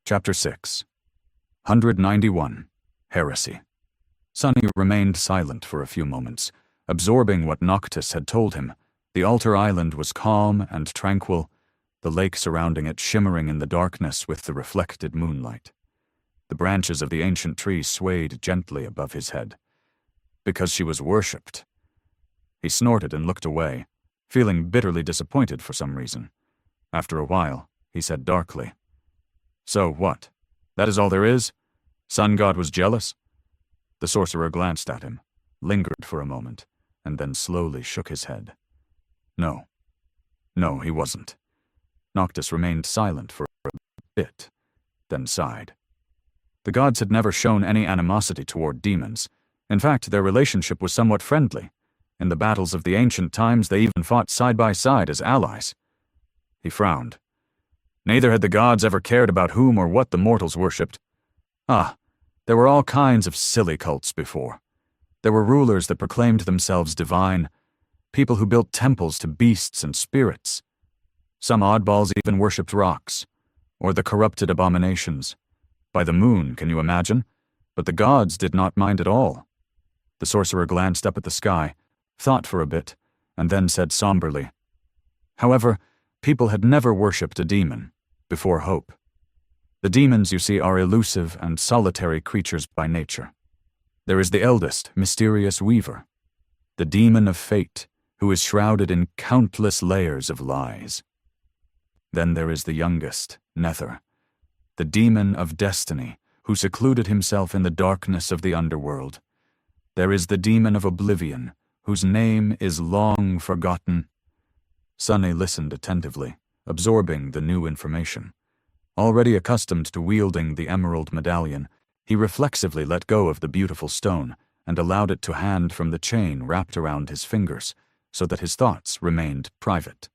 Chapter 6. 191. Heresy. Sonny remained silent for a few moments, absorbing what Noctis had told him. The altar island was calm and tranquil, the lake surrounding it shimmering in the darkness with the reflected moonlight. The branches of the ancient tree swayed gently above his head. Because she was worshipped. He snorted and looked away, feeling bitterly disappointed for some reason. After a while, he said darkly, "So what? That is all there is? Sun God was jealous?" The sorcerer glanced at him, lingered for a moment, and then slowly shook his head. No, he wasn't. Noctis remained silent for a bit, then sighed. The gods had never shown any animosity toward demons. In fact, their relationship was somewhat friendly. In the battles of the ancient times, they even fought side by side as allies. He frowned. Neither had the gods ever cared about whom or what the mortals worshipped. There were all kinds of silly cults before. There were rulers that proclaimed themselves divine, people who built temples to beasts and spirits. Some oddballs even worshipped rocks, or the corrupted abominations. By the moon, can you imagine? But the gods did not mind at all. The sorcerer glanced up at the sky, thought for a bit, and then said somberly, "However, people had never worshipped a demon before hope. The demons, you see, are elusive and solitary creatures by nature. There is the eldest, mysterious weaver, the demon of fate, who is shrouded in countless layers of lies. Then there is the youngest, Nether, the demon of destiny, who secluded himself in the darkness of the underworld. There is the demon of oblivion, whose name is long forgotten." Sonny listened attentively, absorbing the new information. Already accustomed to wielding the emerald medallion, he reflexively let go of the beautiful stone and allowed it to hand from the chain wrapped around his fingers, so that his thoughts remained private.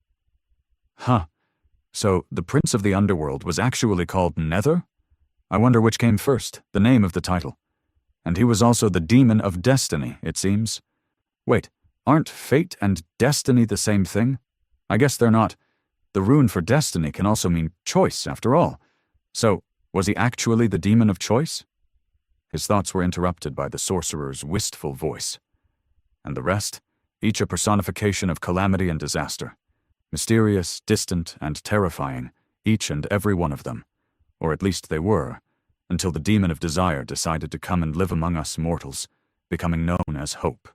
So the Prince of the Underworld was actually called Nether? I wonder which came first, the name of the title. And he was also the demon of destiny, it seems. Wait, aren't fate and destiny the same thing? I guess they're not. The rune for destiny can also mean choice, after all. So, was he actually the demon of choice? His thoughts were interrupted by the sorcerer's wistful voice. And the rest, each a personification of calamity and disaster. Mysterious, distant, and terrifying, each and every one of them. Or at least they were, until the demon of desire decided to come and live among us mortals, becoming known as Hope.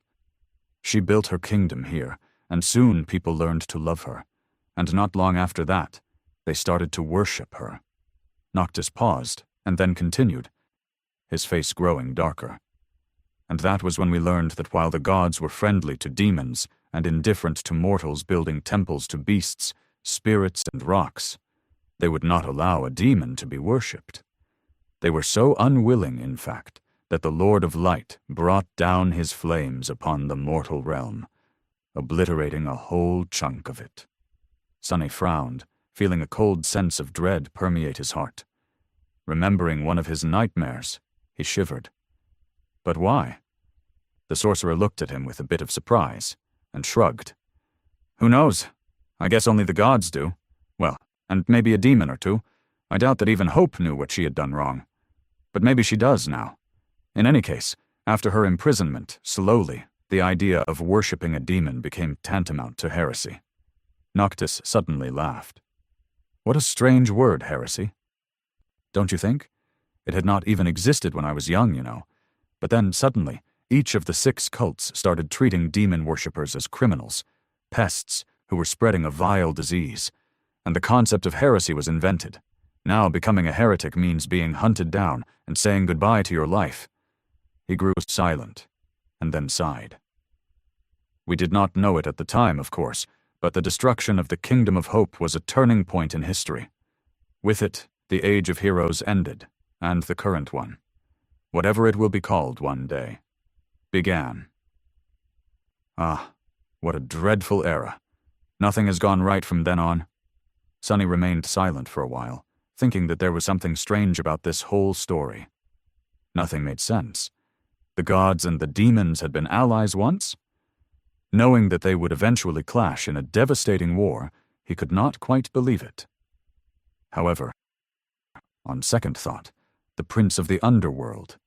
She built her kingdom here, and soon people learned to love her. And not long after that, they started to worship her. Noctis paused, and then continued, his face growing darker. And that was when we learned that while the gods were friendly to demons and indifferent to mortals building temples to beasts, spirits, and rocks, they would not allow a demon to be worshipped. They were so unwilling, in fact, that the Lord of Light brought down his flames upon the mortal realm, obliterating a whole chunk of it. Sonny frowned, feeling a cold sense of dread permeate his heart. Remembering one of his nightmares, he shivered. But why? The sorcerer looked at him with a bit of surprise, and shrugged. Who knows? I guess only the gods do. Well, and maybe a demon or two. I doubt that even Hope knew what she had done wrong. But maybe she does now. In any case, after her imprisonment, slowly, the idea of worshipping a demon became tantamount to heresy. Noctis suddenly laughed. What a strange word, heresy. Don't you think? It had not even existed when I was young, you know. But then, suddenly, each of the 6 cults started treating demon worshippers as criminals, pests who were spreading a vile disease, and the concept of heresy was invented. Now becoming a heretic means being hunted down and saying goodbye to your life. He grew silent, and then sighed. We did not know it at the time, of course, but the destruction of the Kingdom of Hope was a turning point in history. With it, the Age of Heroes ended, and the current one, whatever it will be called one day, began. What a dreadful era. Nothing has gone right from then on. Sonny remained silent for a while, thinking that there was something strange about this whole story. Nothing made sense. The gods and the demons had been allies once? Knowing that they would eventually clash in a devastating war, he could not quite believe it. However, On second thought, the prince of the underworld.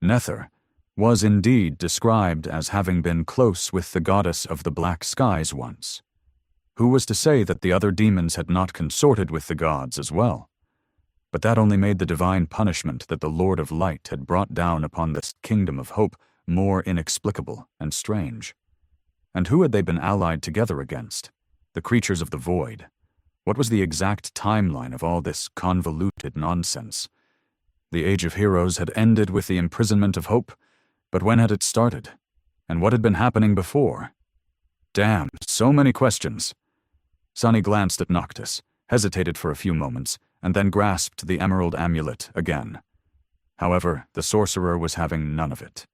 Nether was indeed described as having been close with the goddess of the black skies once. Who was to say that the other demons had not consorted with the gods as well? But that only made the divine punishment that the Lord of Light had brought down upon this kingdom of hope more inexplicable and strange. And who had they been allied together against? The creatures of the void. What was the exact timeline of all this convoluted nonsense? The Age of Heroes had ended with the imprisonment of hope, but when had it started? And what had been happening before? Damn, so many questions. Sunny glanced at Noctis, hesitated for a few moments, and then grasped the emerald amulet again. However, the sorcerer was having none of it.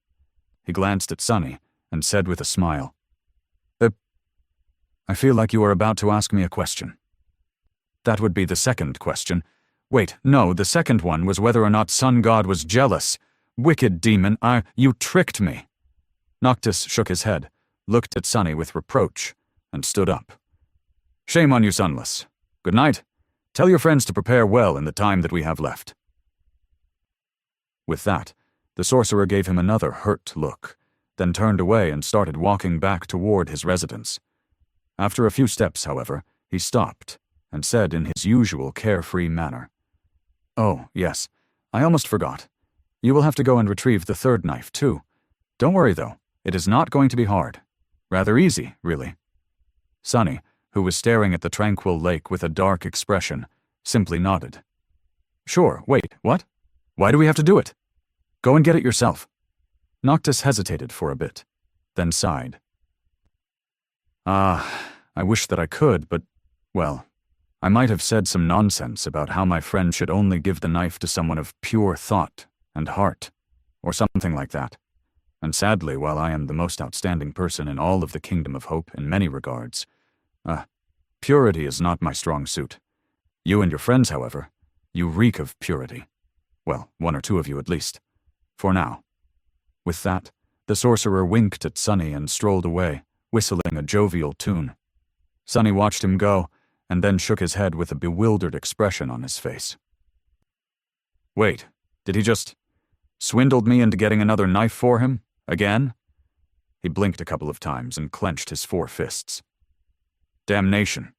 He glanced at Sunny and said with a smile, I feel like you are about to ask me a question. That would be the second question. Wait, no, the second one was whether or not Sun God was jealous. Wicked demon, you tricked me. Noctis shook his head, looked at Sunny with reproach, and stood up. Shame on you, Sunless. Good night. Tell your friends to prepare well in the time that we have left. With that, the sorcerer gave him another hurt look, then turned away and started walking back toward his residence. After a few steps, however, he stopped and said in his usual carefree manner, Oh, yes, I almost forgot. You will have to go and retrieve the third knife, too. Don't worry, though. It is not going to be hard. Rather easy, really. Sunny, who was staring at the tranquil lake with a dark expression, simply nodded. Sure, wait, what? Why do we have to do it? Go and get it yourself. Noctis hesitated for a bit, then sighed. I wish that I could, but, well, I might have said some nonsense about how my friend should only give the knife to someone of pure thought and heart, or something like that. And sadly, while I am the most outstanding person in all of the Kingdom of Hope in many regards, purity is not my strong suit. You and your friends, however, you reek of purity. Well, one or two of you at least. For now. With that, the sorcerer winked at Sunny and strolled away, whistling a jovial tune. Sunny watched him go, and then shook his head with a bewildered expression on his face. Wait, did he just swindled me into getting another knife for him? Again? He blinked a couple of times and clenched his 4 fists. Damnation.